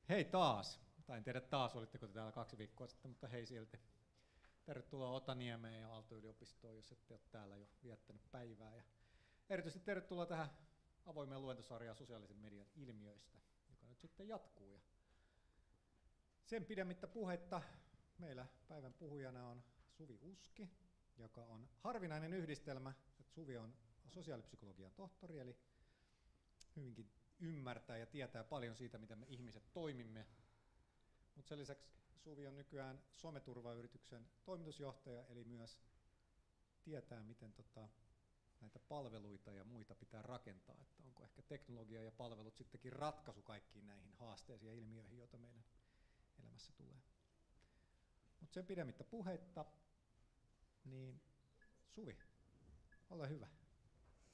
Hei taas, tai en tiedä taas, olitteko te täällä 2 viikkoa sitten, mutta hei silti. Tervetuloa Otaniemeen ja Aalto-yliopistoon, jos ette ole täällä jo viettänyt päivää. Ja erityisesti tervetuloa tähän avoimeen luentosarjaan sosiaalisen median ilmiöistä, joka nyt sitten jatkuu. Ja sen pidemmittä puhetta meillä päivän puhujana on Suvi Uski, joka on harvinainen yhdistelmä. Suvi on sosiaalipsykologian tohtori, eli hyvinkin ymmärtää ja tietää paljon siitä, miten me ihmiset toimimme. Mutta sen lisäksi Suvi on nykyään someturvayrityksen toimitusjohtaja, eli myös tietää, miten näitä palveluita ja muita pitää rakentaa, että onko ehkä teknologia ja palvelut sittenkin ratkaisu kaikkiin näihin haasteisiin ja ilmiöihin, joita meidän elämässä tulee. Mutta sen pidemmittä puheitta, niin Suvi, ole hyvä.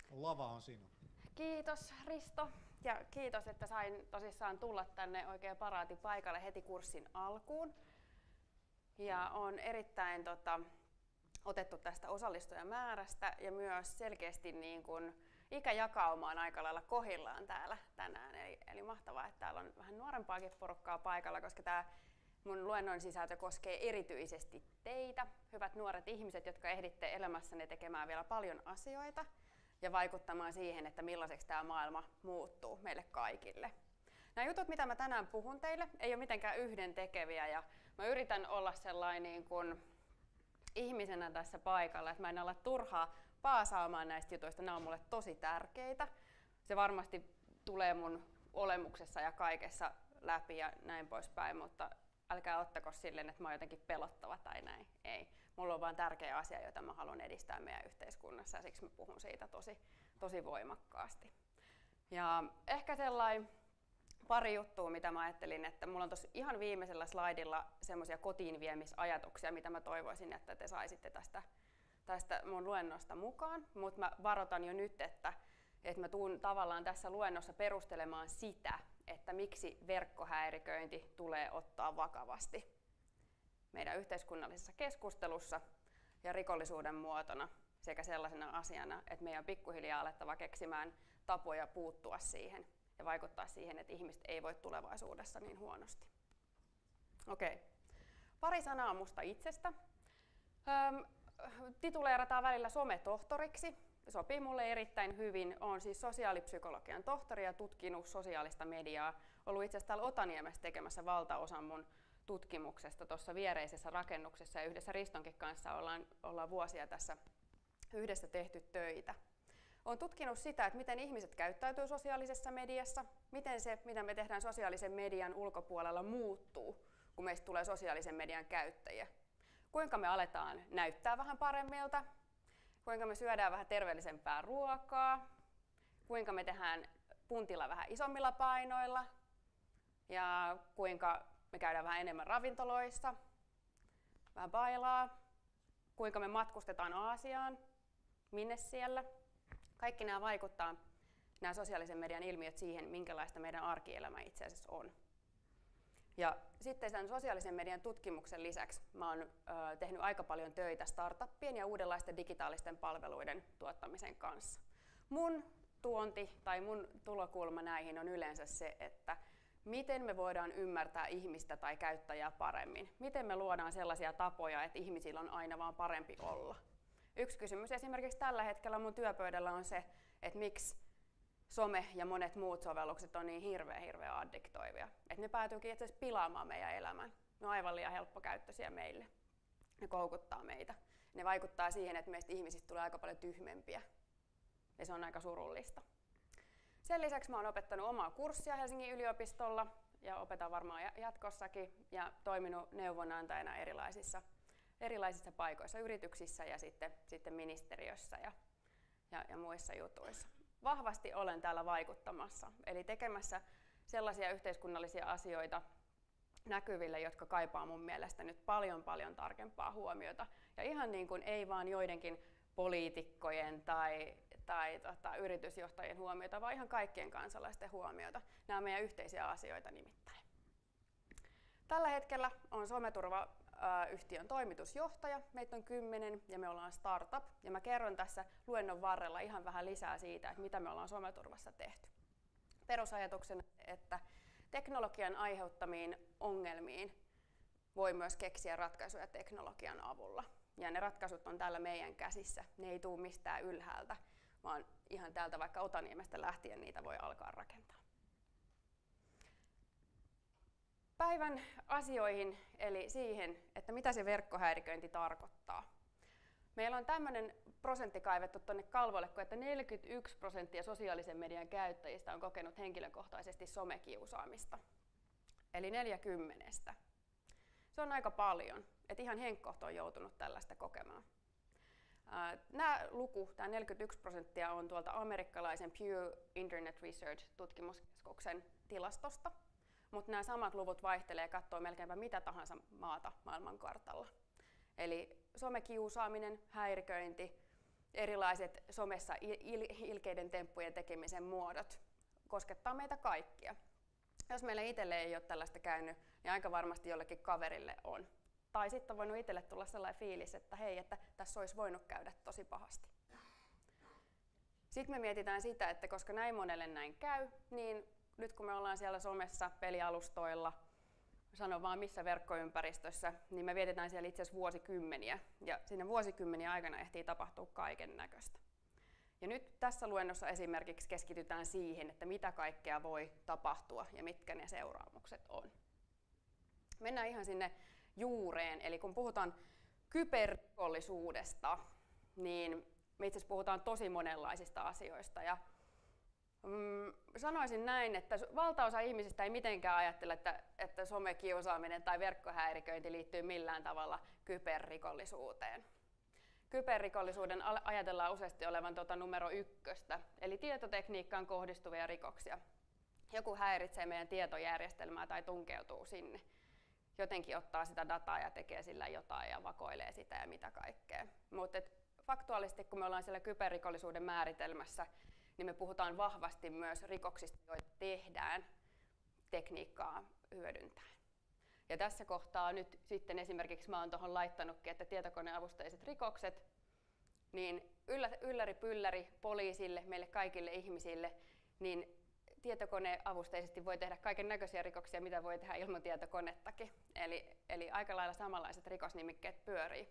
Lava on sinun. Kiitos Risto ja kiitos, että sain tosissaan tulla tänne oikein paraatipaikalle heti kurssin alkuun. Ja olen erittäin otettu tästä osallistujamäärästä ja myös selkeästi niin kun ikäjakauma on aika lailla kohillaan täällä tänään. Eli mahtavaa, että täällä on vähän nuorempaakin porukkaa paikalla, koska tämä mun luennon sisältö koskee erityisesti teitä, hyvät nuoret ihmiset, jotka ehditte elämässänne tekemään vielä paljon asioita ja vaikuttamaan siihen, että millaiseksi tämä maailma muuttuu meille kaikille. Nämä jutut, mitä mä tänään puhun teille, ei ole mitenkään yhdentekeviä ja mä yritän olla sellainen niin kuin ihmisenä tässä paikalla, että mä en ala turhaa paasaamaan näistä jutuista, nämä on mulle tosi tärkeitä. Se varmasti tulee mun olemuksessa ja kaikessa läpi ja näin poispäin, mutta älkää ottako silleen, että mä oon jotenkin pelottava tai näin. Ei. Mulla on vaan tärkeä asia, jota mä haluan edistää meidän yhteiskunnassa ja siksi mä puhun siitä tosi voimakkaasti. Ja ehkä sellainen pari juttua, mitä mä ajattelin, että mulla on tuossa ihan viimeisellä slaidilla semmoisia kotiin viemisajatuksia, mitä mä toivoisin, että te saisitte tästä mun luennosta mukaan, mutta mä varoitan jo nyt, että mä tuun tavallaan tässä luennossa perustelemaan sitä, että miksi verkkohäiriköinti tulee ottaa vakavasti meidän yhteiskunnallisessa keskustelussa ja rikollisuuden muotona sekä sellaisena asiana, että meidän on pikkuhiljaa alettava keksimään tapoja puuttua siihen ja vaikuttaa siihen, että ihmiset ei voi tulevaisuudessa niin huonosti. Okei. Pari sanaa musta itsestä. Tituleerataan välillä sometohtoriksi. Sopii mulle erittäin hyvin. Olen siis sosiaalipsykologian tohtori ja tutkinut sosiaalista mediaa. Ollut itse asiassa täällä Otaniemessä tekemässä valtaosan mun tutkimuksesta tuossa viereisessä rakennuksessa ja yhdessä Ristonkin kanssa ollaan vuosia tässä yhdessä tehty töitä. Olen tutkinut sitä, että miten ihmiset käyttäytyy sosiaalisessa mediassa, miten se, mitä me tehdään sosiaalisen median ulkopuolella, muuttuu, kun meistä tulee sosiaalisen median käyttäjiä. Kuinka me aletaan näyttää vähän paremmilta, kuinka me syödään vähän terveellisempää ruokaa, kuinka me tehdään puntilla vähän isommilla painoilla ja kuinka me käydään vähän enemmän ravintoloissa, vähän bailaa, kuinka me matkustetaan Aasiaan, minne siellä. Kaikki nämä vaikuttaa, nämä sosiaalisen median ilmiöt siihen, minkälaista meidän arkielämä itse asiassa on. Ja sitten tämän sosiaalisen median tutkimuksen lisäksi mä oon tehnyt aika paljon töitä startuppien ja uudenlaisten digitaalisten palveluiden tuottamisen kanssa. Mun tuonti tai mun tulokulma näihin on yleensä se, että miten me voidaan ymmärtää ihmistä tai käyttäjää paremmin. Miten me luodaan sellaisia tapoja, että ihmisillä on aina vaan parempi olla. Yksi kysymys esimerkiksi tällä hetkellä mun työpöydällä on se, että miksi some ja monet muut sovellukset on niin hirveän addiktoivia. Että ne päätyykin itse asiassa pilaamaan meidän elämän. Ne on aivan liian helppokäyttöisiä meille. Ne koukuttaa meitä. Ne vaikuttaa siihen, että meistä ihmisistä tulee aika paljon tyhmempiä. Ja se on aika surullista. Sen lisäksi mä oon opettanut omaa kurssia Helsingin yliopistolla ja opetan varmaan jatkossakin ja toiminut neuvonantajana erilaisissa paikoissa, yrityksissä ja sitten ministeriössä ja muissa jutuissa. Vahvasti olen täällä vaikuttamassa, eli tekemässä sellaisia yhteiskunnallisia asioita näkyville, jotka kaipaa mun mielestä nyt paljon tarkempaa huomiota. Ja ihan niin kuin ei vaan joidenkin poliitikkojen tai yritysjohtajien huomiota, vaan ihan kaikkien kansalaisten huomiota. Nämä on meidän yhteisiä asioita nimittäin. Tällä hetkellä on Someturva-yhtiön toimitusjohtaja. Meitä on 10 ja me ollaan startup. Ja mä kerron tässä luennon varrella ihan vähän lisää siitä, että mitä me ollaan Someturvassa tehty. Perusajatuksena, että teknologian aiheuttamiin ongelmiin voi myös keksiä ratkaisuja teknologian avulla. Ja ne ratkaisut on täällä meidän käsissä. Ne ei tule mistään ylhäältä, vaan ihan täältä vaikka Otaniemestä lähtien niitä voi alkaa rakentaa. Päivän asioihin, eli siihen, että mitä se verkkohäiriköinti tarkoittaa. Meillä on tämmöinen prosentti kaivettu tuonne kalvolle, että 41% sosiaalisen median käyttäjistä on kokenut henkilökohtaisesti somekiusaamista. Eli 40. Se on aika paljon, että ihan henkkohto on joutunut tällaista kokemaan. Tämä luku, tämä 41%, on tuolta amerikkalaisen Pew Internet Research-tutkimuskeskuksen tilastosta, mutta nämä samat luvut vaihtelee ja katsoo melkeinpä mitä tahansa maata maailmankartalla. Eli somekiusaaminen, häiriköinti, erilaiset somessa ilkeiden temppujen tekemisen muodot koskettaa meitä kaikkia. Jos meillä itselle ei ole tällaista käynyt, niin aika varmasti jollekin kaverille on. Tai sitten on voinut itselle tulla sellainen fiilis, että hei, että tässä olisi voinut käydä tosi pahasti. Sitten me mietitään sitä, että koska näin monelle näin käy, niin nyt kun me ollaan siellä somessa, pelialustoilla, sanon vaan missä verkkoympäristössä, niin me vietetään siellä itse asiassa vuosikymmeniä. Ja siinä vuosikymmeniä aikana ehtii tapahtua kaiken näköistä. Ja nyt tässä luennossa esimerkiksi keskitytään siihen, että mitä kaikkea voi tapahtua ja mitkä ne seuraamukset on. Mennään ihan sinne juureen, eli kun puhutaan kyberrikollisuudesta, niin me itse asiassa puhutaan tosi monenlaisista asioista. Ja sanoisin näin, että valtaosa ihmisistä ei mitenkään ajattele, että somekiusaaminen tai verkkohäiriköinti liittyy millään tavalla kyberrikollisuuteen. Kyberrikollisuuden ajatellaan useasti olevan numero 1, eli tietotekniikkaan kohdistuvia rikoksia. Joku häiritsee meidän tietojärjestelmää tai tunkeutuu sinne. Jotenkin ottaa sitä dataa ja tekee sillä jotain ja vakoilee sitä ja mitä kaikkea. Mutta faktuaalisesti, kun me ollaan siellä kyberrikollisuuden määritelmässä, niin me puhutaan vahvasti myös rikoksista, joita tehdään tekniikkaa hyödyntäen. Ja tässä kohtaa nyt sitten esimerkiksi mä oon tuohon laittanutkin, että tietokoneavusteiset rikokset, niin ylläri pylläri poliisille, meille kaikille ihmisille, niin tietokoneavusteisesti voi tehdä kaiken näköisiä rikoksia, mitä voi tehdä ilman tietokonettakin. Eli aika lailla samanlaiset rikosnimikkeet pyörii.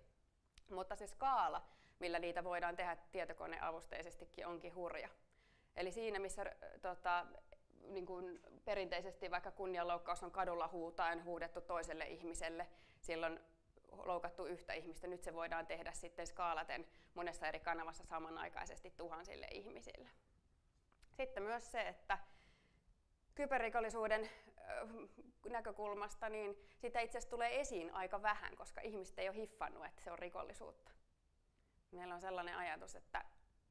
Mutta se skaala, millä niitä voidaan tehdä tietokoneavusteisestikin, onkin hurja. Eli siinä, missä niin kuin perinteisesti vaikka kunnianloukkaus on kadulla huutaen huudettu toiselle ihmiselle, silloin loukattu yhtä ihmistä, nyt se voidaan tehdä sitten skaalaten monessa eri kanavassa samanaikaisesti tuhansille ihmisille. Sitten myös se, että kyberrikollisuuden näkökulmasta niin sitä itse asiassa tulee esiin aika vähän, koska ihmiset ei ole hiffannut, että se on rikollisuutta. Meillä on sellainen ajatus,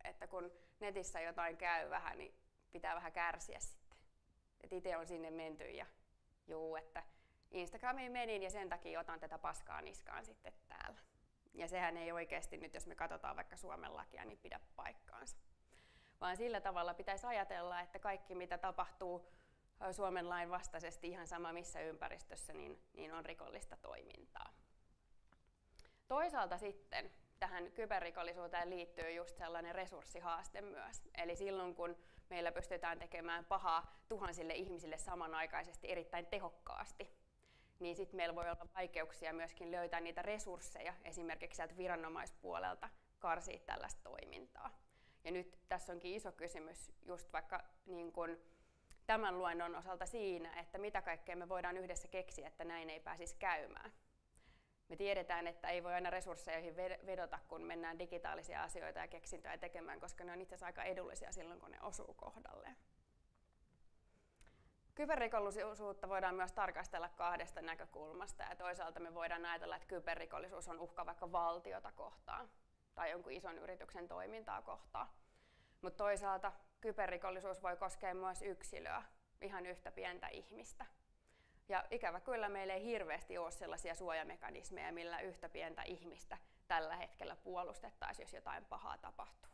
että kun netissä jotain käy vähän, niin pitää vähän kärsiä sitten. Et itse on sinne menty ja että Instagramiin menin ja sen takia otan tätä paskaa niskaan sitten täällä. Ja sehän ei oikeasti nyt, jos me katsotaan vaikka Suomen lakia, niin pidä paikkaansa. Vaan sillä tavalla pitäisi ajatella, että kaikki mitä tapahtuu Suomen lain vastaisesti ihan sama missä ympäristössä, niin on rikollista toimintaa. Toisaalta sitten tähän kyberrikollisuuteen liittyy just sellainen resurssihaaste myös. Eli silloin kun meillä pystytään tekemään pahaa tuhansille ihmisille samanaikaisesti erittäin tehokkaasti, niin sitten meillä voi olla vaikeuksia myöskin löytää niitä resursseja esimerkiksi sieltä viranomaispuolelta karsia tällaista toimintaa. Ja nyt tässä onkin iso kysymys just vaikka niin kun tämän luennon osalta siinä, että mitä kaikkea me voidaan yhdessä keksiä, että näin ei pääsisi käymään. Me tiedetään, että ei voi aina resursseihin vedota, kun mennään digitaalisia asioita ja keksintöjä tekemään, koska ne on itse asiassa aika edullisia silloin, kun ne osuu kohdalleen. Kyberrikollisuutta voidaan myös tarkastella kahdesta näkökulmasta, ja toisaalta me voidaan ajatella, että kyberrikollisuus on uhka vaikka valtiota kohtaan tai jonkun ison yrityksen toimintaa kohtaan. Mutta toisaalta kyberrikollisuus voi koskea myös yksilöä, ihan yhtä pientä ihmistä. Ja ikävä kyllä meillä ei hirveästi ole sellaisia suojamekanismeja, millä yhtä pientä ihmistä tällä hetkellä puolustettaisiin, jos jotain pahaa tapahtuu.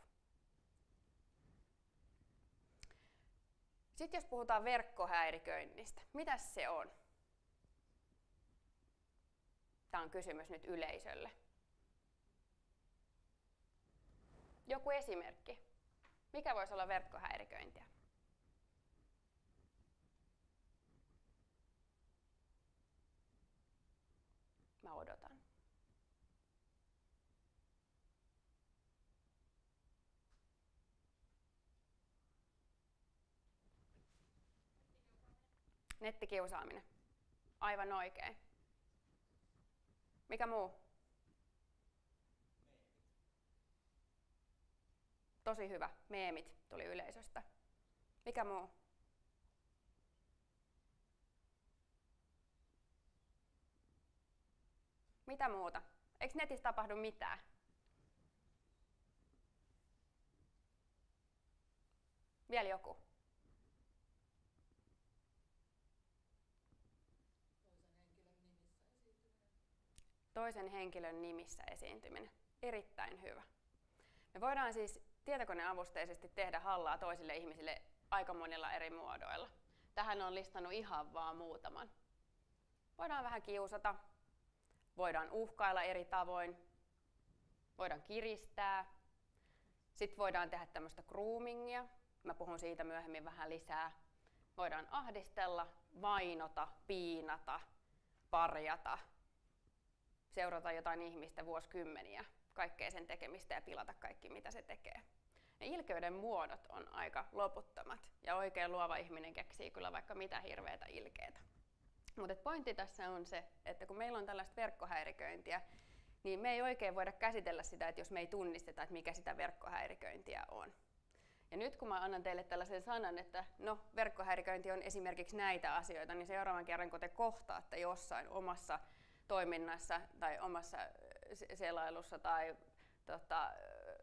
Sitten jos puhutaan verkkohäiriköinnistä, mitä se on? Tämä on kysymys nyt yleisölle. Joku esimerkki. Mikä voisi olla verkkohäiriköintiä? Nettikiusaaminen. Aivan oikein. Mikä muu? Tosi hyvä. Meemit tuli yleisöstä. Mikä muu? Mitä muuta? Eikö netissä tapahdu mitään? Vielä joku. Toisen henkilön nimissä esiintyminen. Erittäin hyvä. Me voidaan siis tietokoneavusteisesti tehdä hallaa toisille ihmisille aika monilla eri muodoilla. Tähän on listannut ihan vaan muutaman. Voidaan vähän kiusata, voidaan uhkailla eri tavoin, voidaan kiristää, sitten voidaan tehdä tämmöistä groomingia, mä puhun siitä myöhemmin vähän lisää. Voidaan ahdistella, vainota, piinata, parjata, seurata jotain ihmistä vuosikymmeniä, kaikkea sen tekemistä ja pilata kaikki mitä se tekee. Ne ilkeyden muodot on aika loputtomat ja oikein luova ihminen keksii kyllä vaikka mitä hirveätä ilkeitä. Mutta pointti tässä on se, että kun meillä on tällaista verkkohäiriköintiä, niin me ei oikein voida käsitellä sitä, että jos me ei tunnisteta, että mikä sitä verkkohäiriköintiä on. Ja nyt kun mä annan teille tällaisen sanan, että no, verkkohäiriköinti on esimerkiksi näitä asioita, niin seuraavan kerran kun te kohtaatte jossain omassa toiminnassa tai omassa selailussa tai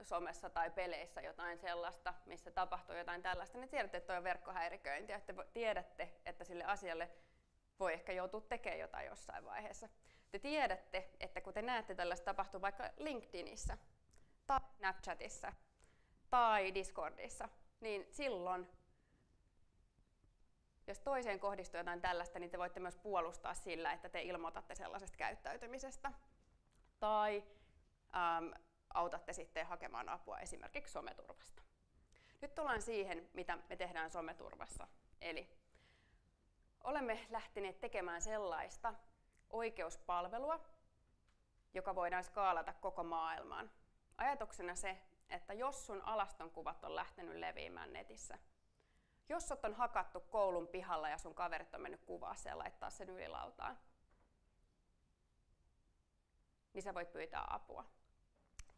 somessa tai peleissä jotain sellaista, missä tapahtuu jotain tällaista, niin tiedätte, että tuo on verkkohäiriköinti ja te tiedätte, että sille asialle voi ehkä joutua tekemään jotain jossain vaiheessa. Te tiedätte, että kun te näette tällaista tapahtua vaikka LinkedInissä tai Snapchatissa tai Discordissa, niin silloin, jos toiseen kohdistuu jotain tällaista, niin te voitte myös puolustaa sillä, että te ilmoitatte sellaisesta käyttäytymisestä. Tai autatte sitten hakemaan apua esimerkiksi someturvasta. Nyt tullaan siihen, mitä me tehdään someturvassa. Eli olemme lähteneet tekemään sellaista oikeuspalvelua, joka voidaan skaalata koko maailmaan. Ajatuksena se, että jos sun alastonkuvat on lähtenyt leviämään netissä, jos sut on hakattu koulun pihalla ja sun kaverit on mennyt kuvaa sen ja laittaa sen ylilautaan, niin sä voit pyytää apua.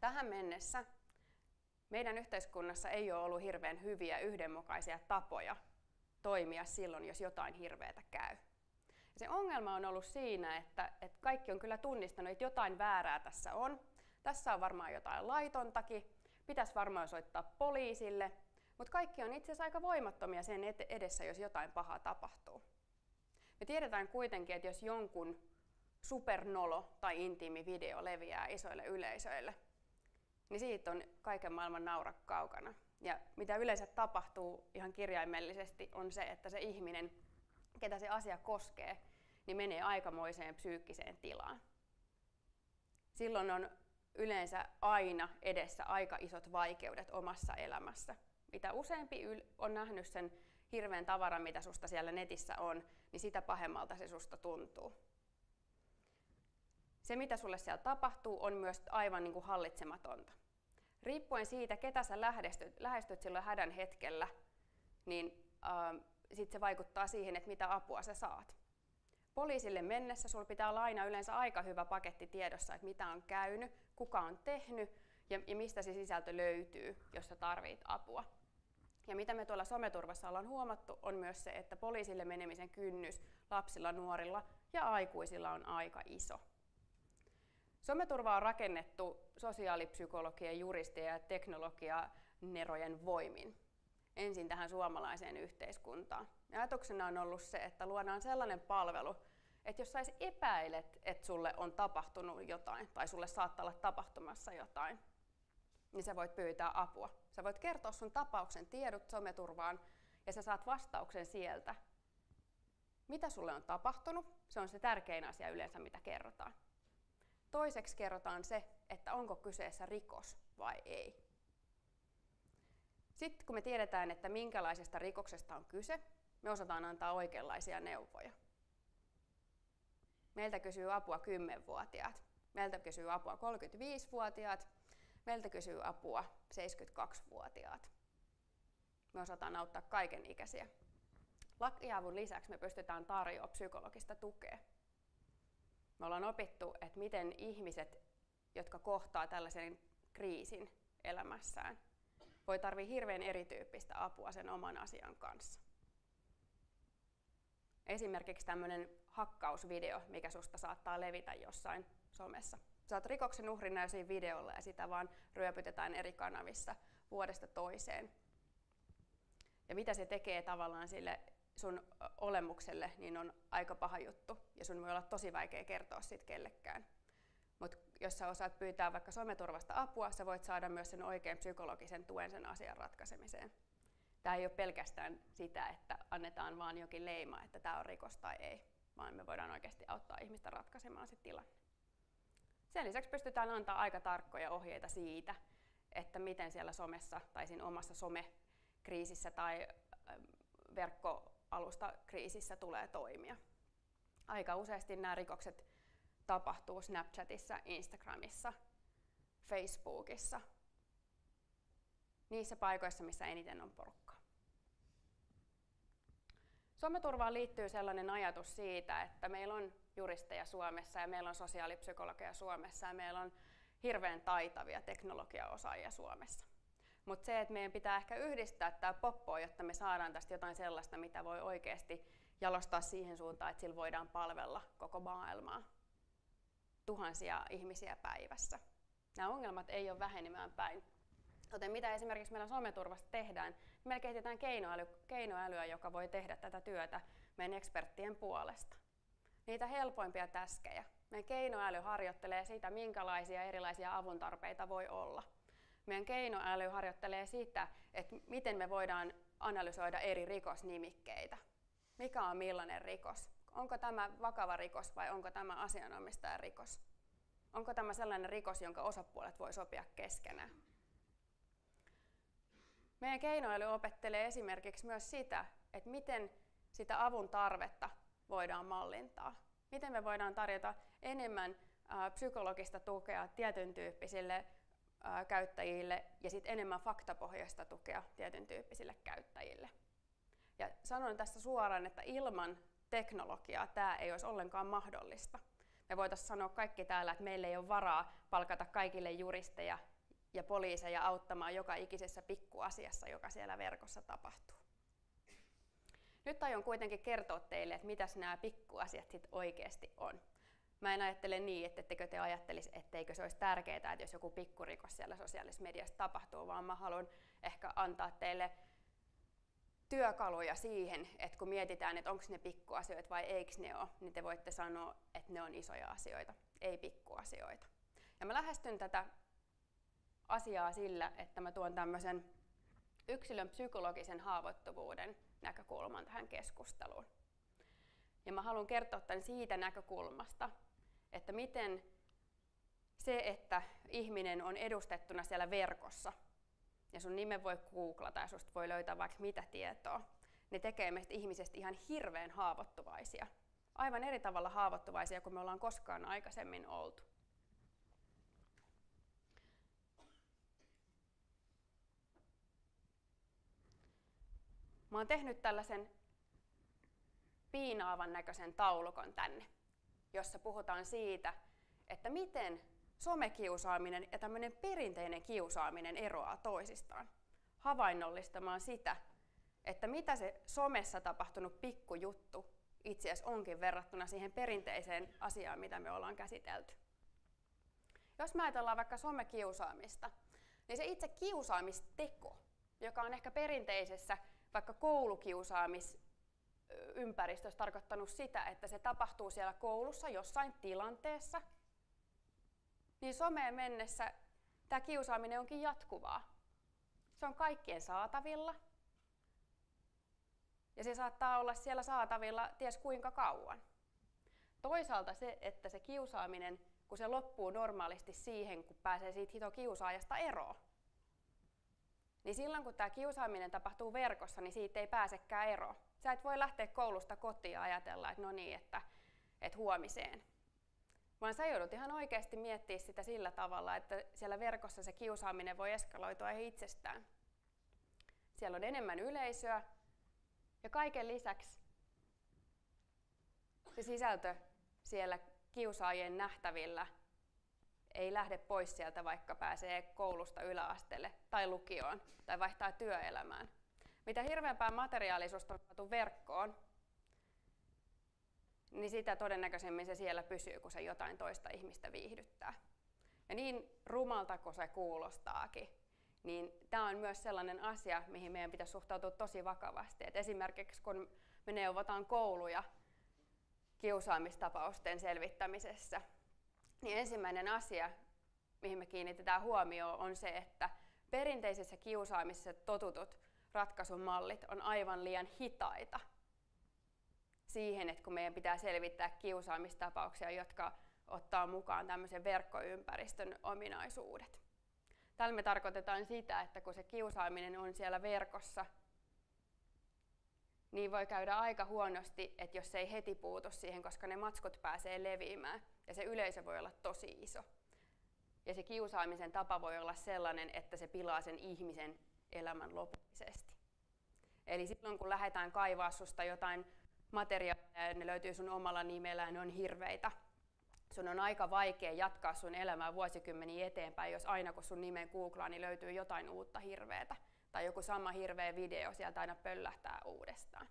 Tähän mennessä meidän yhteiskunnassa ei ole ollut hirveän hyviä yhdenmukaisia tapoja toimia silloin, jos jotain hirveätä käy. Ja se ongelma on ollut siinä, että kaikki on kyllä tunnistanut, että jotain väärää tässä on. Tässä on varmaan jotain laitontakin, pitäisi varmaan soittaa poliisille, mutta kaikki on itse asiassa aika voimattomia sen edessä, jos jotain pahaa tapahtuu. Me tiedetään kuitenkin, että jos jonkun supernolo tai intiimi video leviää isoille yleisöille, niin siitä on kaiken maailman naura kaukana. Ja mitä yleensä tapahtuu ihan kirjaimellisesti on se, että se ihminen, ketä se asia koskee, niin menee aikamoiseen psyykkiseen tilaan. Silloin on yleensä aina edessä aika isot vaikeudet omassa elämässä. Mitä useampi on nähnyt sen hirveän tavaran, mitä susta siellä netissä on, niin sitä pahemmalta se susta tuntuu. Se, mitä sulle siellä tapahtuu, on myös aivan niin kuin hallitsematonta. Riippuen siitä, ketä sä lähestyt silloin hädän hetkellä, niin sit se vaikuttaa siihen, että mitä apua sä saat. Poliisille mennessä sulla pitää olla aina yleensä aika hyvä paketti tiedossa, että mitä on käynyt, kuka on tehnyt ja mistä se sisältö löytyy, jos sä tarvit apua. Ja mitä me tuolla someturvassa ollaan huomattu, on myös se, että poliisille menemisen kynnys lapsilla, nuorilla ja aikuisilla on aika iso. Someturva on rakennettu sosiaalipsykologian, juristien ja teknologianerojen voimin ensin tähän suomalaiseen yhteiskuntaan. Ja ajatuksena on ollut se, että luodaan sellainen palvelu, että jos sä epäilet, että sulle on tapahtunut jotain tai sulle saattaa olla tapahtumassa jotain, niin sä voit pyytää apua. Sä voit kertoa sun tapauksen tiedot someturvaan ja sä saat vastauksen sieltä. Mitä sulle on tapahtunut? Se on se tärkein asia yleensä, mitä kerrotaan. Toiseksi kerrotaan se, että onko kyseessä rikos vai ei. Sitten kun me tiedetään, että minkälaisesta rikoksesta on kyse, me osataan antaa oikeanlaisia neuvoja. Meiltä kysyy apua 10-vuotiaat, meiltä kysyy apua 35-vuotiaat, meiltä kysyy apua 72-vuotiaat. Me osataan auttaa kaikenikäisiä. Lakiavun lisäksi me pystytään tarjoamaan psykologista tukea. Me ollaan opittu, että miten ihmiset, jotka kohtaa tällaisen kriisin elämässään, voi tarvitse hirveän erityyppistä apua sen oman asian kanssa. Esimerkiksi tämmöinen hakkausvideo, mikä susta saattaa levitä jossain somessa. Sä oot rikoksen uhrina jo siinä videolla ja sitä vaan ryöpytetään eri kanavissa vuodesta toiseen. Ja mitä se tekee tavallaan sille sun olemukselle, niin on aika paha juttu ja sun voi olla tosi vaikea kertoa siitä kellekään. Mutta jos sä osaat pyytää vaikka someturvasta apua, sä voit saada myös sen oikean psykologisen tuen sen asian ratkaisemiseen. Tämä ei ole pelkästään sitä, että annetaan vaan jokin leima, että tämä on rikos tai ei, vaan me voidaan oikeasti auttaa ihmistä ratkaisemaan se tilanne. Sen lisäksi pystytään antaa aika tarkkoja ohjeita siitä, että miten siellä somessa tai siinä omassa somekriisissä tai verkkoalustakriisissä tulee toimia. Aika useasti nämä rikokset tapahtuu Snapchatissa, Instagramissa, Facebookissa, niissä paikoissa, missä eniten on porukkaa. Someturvaan liittyy sellainen ajatus siitä, että meillä on juristeja Suomessa ja meillä on sosiaalipsykologeja Suomessa ja meillä on hirveän taitavia teknologiaosaajia Suomessa. Mutta se, että meidän pitää ehkä yhdistää tämä poppo, jotta me saadaan tästä jotain sellaista, mitä voi oikeasti jalostaa siihen suuntaan, että sillä voidaan palvella koko maailmaa. Tuhansia ihmisiä päivässä. Nämä ongelmat ei ole vähenemään päin. Joten mitä esimerkiksi meillä someturvasta tehdään, meillä kehitetään keinoälyä, joka voi tehdä tätä työtä meidän eksperttien puolesta. Niitä helpoimpia täskejä. Meidän keinoäly harjoittelee sitä, minkälaisia erilaisia avuntarpeita voi olla. Meidän keinoäly harjoittelee sitä, että miten me voidaan analysoida eri rikosnimikkeitä. Mikä on millainen rikos? Onko tämä vakava rikos vai onko tämä asianomistajan rikos? Onko tämä sellainen rikos, jonka osapuolet voi sopia keskenään? Meidän keinoäly opettelee esimerkiksi myös sitä, että miten sitä avun tarvetta voidaan mallintaa. Miten me voidaan tarjota enemmän psykologista tukea tietyn tyyppisille käyttäjille ja sitten enemmän faktapohjaista tukea tietyn tyyppisille käyttäjille. Ja sanon tässä suoraan, että ilman teknologiaa tämä ei olisi ollenkaan mahdollista. Me voitaisiin sanoa kaikki täällä, että meillä ei ole varaa palkata kaikille juristeja ja poliiseja auttamaan joka ikisessä pikkuasiassa, joka siellä verkossa tapahtuu. Nyt aion kuitenkin kertoa teille, että mitäs nämä pikkuasiat sitten oikeasti on. Mä en ajattele niin, että ettekö te ajattelisi, etteikö se olisi tärkeää, että jos joku pikkurikos siellä sosiaalisessa mediassa tapahtuu, vaan mä haluan ehkä antaa teille työkaluja siihen, että kun mietitään, että onko ne pikkuasioita vai eikö ne ole, niin te voitte sanoa, että ne on isoja asioita, ei pikkuasioita. Ja mä lähestyn tätä asiaa sillä, että mä tuon tämmöisen yksilön psykologisen haavoittuvuuden näkökulman tähän keskusteluun. Ja mä haluan kertoa tämän siitä näkökulmasta, että miten se, että ihminen on edustettuna siellä verkossa, ja sun nimen voi googlata ja susta voi löytää vaikka mitä tietoa, ne tekee meistä ihmisestä ihan hirveän haavoittuvaisia. Aivan eri tavalla haavoittuvaisia kuin me ollaan koskaan aikaisemmin oltu. Mä oon tehnyt tällaisen piinaavan näköisen taulukon tänne, jossa puhutaan siitä, että miten somekiusaaminen ja tämmöinen perinteinen kiusaaminen eroaa toisistaan. Havainnollistamaan sitä, että mitä se somessa tapahtunut pikkujuttu itse asiassa onkin verrattuna siihen perinteiseen asiaan, mitä me ollaan käsitelty. Jos me ajatellaan vaikka somekiusaamista, niin se itse kiusaamisteko, joka on ehkä perinteisessä vaikka koulukiusaamisympäristössä tarkoittanut sitä, että se tapahtuu siellä koulussa jossain tilanteessa, niin someen mennessä tämä kiusaaminen onkin jatkuvaa. Se on kaikkien saatavilla ja se saattaa olla siellä saatavilla ties kuinka kauan. Toisaalta se, että se kiusaaminen, kun se loppuu normaalisti siihen, kun pääsee siitä hitokiusaajasta eroon, niin silloin kun tämä kiusaaminen tapahtuu verkossa, niin siitä ei pääsekään eroon. Sä et voi lähteä koulusta kotiin ja ajatella, että no niin, että huomiseen. Vaan sä joudut ihan oikeasti miettimään sitä sillä tavalla, että siellä verkossa se kiusaaminen voi eskaloitua itsestään. Siellä on enemmän yleisöä Ja kaiken lisäksi se sisältö siellä kiusaajien nähtävillä ei lähde pois sieltä, vaikka pääsee koulusta yläasteelle tai lukioon tai vaihtaa työelämään. Mitä hirveämpää materiaalisuutta on saatu verkkoon, niin sitä todennäköisemmin se siellä pysyy, kun se jotain toista ihmistä viihdyttää. Ja niin rumalta kuin se kuulostaakin, niin tämä on myös sellainen asia, mihin meidän pitäisi suhtautua tosi vakavasti. Et esimerkiksi kun me neuvotaan kouluja kiusaamistapausten selvittämisessä, niin ensimmäinen asia, mihin me kiinnitetään huomioon, on se, että perinteisessä kiusaamisessa totutut ratkaisumallit on aivan liian hitaita siihen, että kun meidän pitää selvittää kiusaamistapauksia, jotka ottaa mukaan tämmöisen verkkoympäristön ominaisuudet. Tällä me tarkoitetaan sitä, että kun se kiusaaminen on siellä verkossa, niin voi käydä aika huonosti, että jos ei heti puutu siihen, koska ne matskut pääsee leviämään ja se yleisö voi olla tosi iso. Ja se kiusaamisen tapa voi olla sellainen, että se pilaa sen ihmisen elämän lopullisesti. Eli silloin kun lähdetään kaivaa susta jotain materiaalia ja ne löytyy sun omalla nimellä ja ne on hirveitä, sun on aika vaikea jatkaa sun elämää vuosikymmeniä eteenpäin, jos aina kun sun nimen googlaa, niin löytyy jotain uutta hirveätä. Tai joku sama hirveä video sieltä aina pöllähtää uudestaan.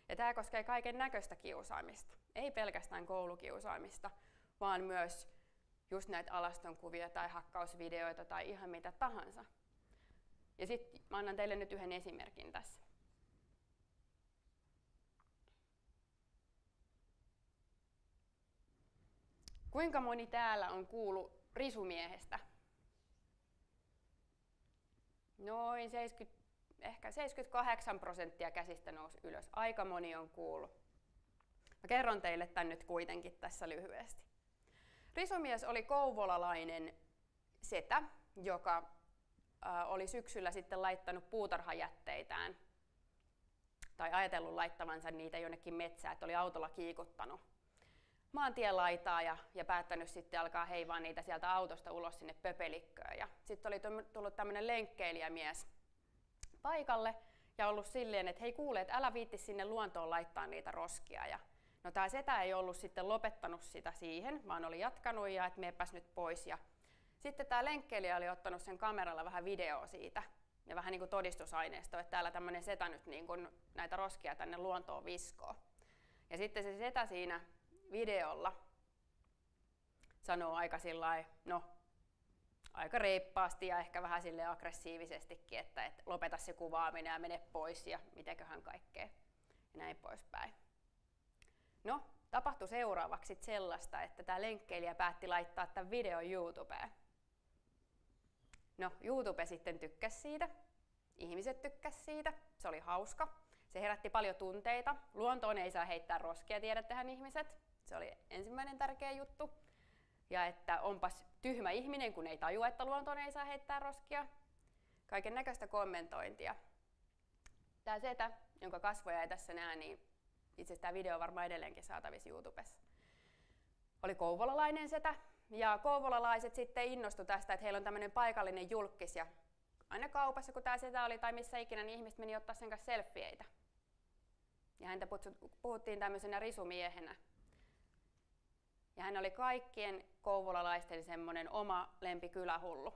Ja tämä koskee kaiken näköistä kiusaamista. Ei pelkästään koulukiusaamista, vaan myös just näitä alastonkuvia tai hakkausvideoita tai ihan mitä tahansa. Ja sitten mä annan teille nyt yhden esimerkin tässä. Kuinka moni täällä on kuullut risumiehestä? Noin 78% käsistä nousi ylös. Aika moni on kuullut. Mä kerron teille tän nyt kuitenkin tässä lyhyesti. Risumies oli kouvolalainen setä, joka oli syksyllä sitten laittanut puutarhajätteitään tai ajatellut laittavansa niitä jonnekin metsään, että oli autolla kiikuttanut maantien laitaa ja päättänyt sitten alkaa heivaa niitä sieltä autosta ulos sinne pöpelikköön. Ja sitten oli tullut tämmöinen lenkkeilijämies paikalle ja ollut silleen, että hei kuule, että älä viitti sinne luontoon laittaa niitä roskia. Ja no tää setä ei ollut sitten lopettanut sitä siihen, vaan oli jatkanut ja että meepäs nyt pois. Ja sitten tämä lenkkeilijä oli ottanut sen kameralla vähän videoa siitä ja vähän niin kuin todistusaineistoa, että täällä tämmöinen setä nyt niin kuin näitä roskia tänne luontoon viskoo. Ja sitten se setä siinä videolla sanoo aika sillai, no aika reippaasti ja ehkä vähän sille aggressiivisestikin, että lopeta se kuvaaminen ja mene pois ja mitenköhän kaikkea ja näin poispäin. No, tapahtui seuraavaksi sellaista, että tämä lenkkeilijä päätti laittaa tämän videon YouTubeen. No, YouTube sitten tykkäsi siitä, ihmiset tykkäsi siitä, se oli hauska, se herätti paljon tunteita, luontoon ei saa heittää roskia, tiedättehän ihmiset, se oli ensimmäinen tärkeä juttu. Ja että onpas tyhmä ihminen, kun ei tajua, että luontoon ei saa heittää roskia. Kaiken näköistä kommentointia. Tämä setä, jonka kasvoja ei tässä näe, niin itse asiassa tämä video on varmaan edelleenkin saatavissa YouTubessa. Oli kouvolalainen setä, ja kouvolalaiset sitten innostu tästä, että heillä on tämmöinen paikallinen julkkis, ja aina kaupassa, kun tämä setä oli tai missä ikinä, niin ihmiset meni ottaa sen kanssa selfieitä. Ja häntä puhuttiin tämmöisenä risumiehenä. Ja hän oli kaikkien kouvolalaisten semmoinen oma lempikylähullu,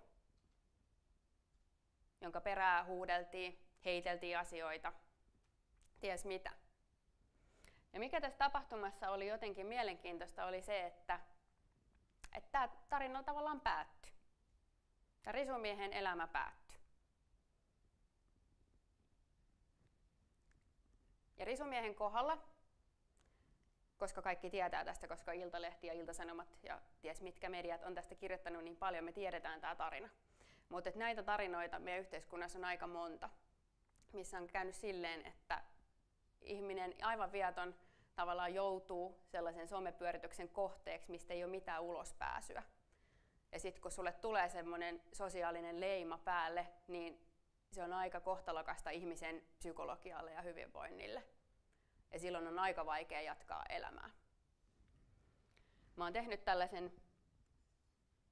jonka perää huudeltiin, heiteltiin asioita, ties mitä. Ja mikä tässä tapahtumassa oli jotenkin mielenkiintoista oli se, että tämä tarina tavallaan päättyi. Ja risumiehen elämä päättyi. Ja risumiehen kohdalla, koska kaikki tietää tästä, koska Iltalehti ja Ilta-Sanomat ja ties mitkä mediat on tästä kirjoittanut niin paljon, me tiedetään tämä tarina. Mutta näitä tarinoita meidän yhteiskunnassa on aika monta, missä on käynyt silleen, että ihminen aivan viaton tavallaan joutuu sellaisen somepyörityksen kohteeksi, mistä ei ole mitään ulospääsyä. Ja sitten kun sulle tulee semmoinen sosiaalinen leima päälle, niin se on aika kohtalokasta ihmisen psykologialle ja hyvinvoinnille. Ja silloin on aika vaikea jatkaa elämää. Mä oon tehnyt tällaisen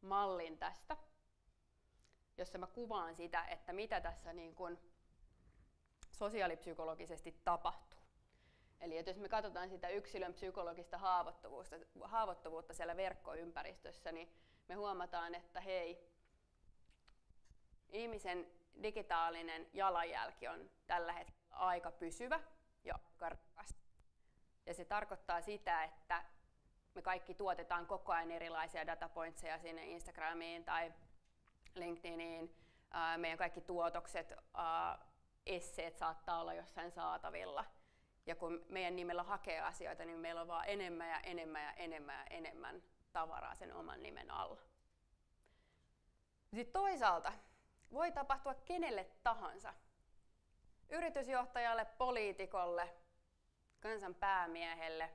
mallin tästä, jossa mä kuvaan sitä, että mitä tässä niin kun sosiaalipsykologisesti tapahtuu. Eli että jos me katsotaan sitä yksilön psykologista haavoittuvuutta siellä verkkoympäristössä, niin me huomataan, että hei, ihmisen digitaalinen jalanjälki on tällä hetkellä aika pysyvä ja aika rakas. Ja se tarkoittaa sitä, että me kaikki tuotetaan koko ajan erilaisia datapointseja sinne Instagramiin tai LinkedIniin. Meidän kaikki tuotokset, esseet saattaa olla jossain saatavilla. Ja kun meidän nimellä hakee asioita, niin meillä on vaan enemmän ja enemmän ja enemmän ja enemmän tavaraa sen oman nimen alla. Sitten toisaalta voi tapahtua kenelle tahansa. Yritysjohtajalle, poliitikolle, kansan päämiehelle,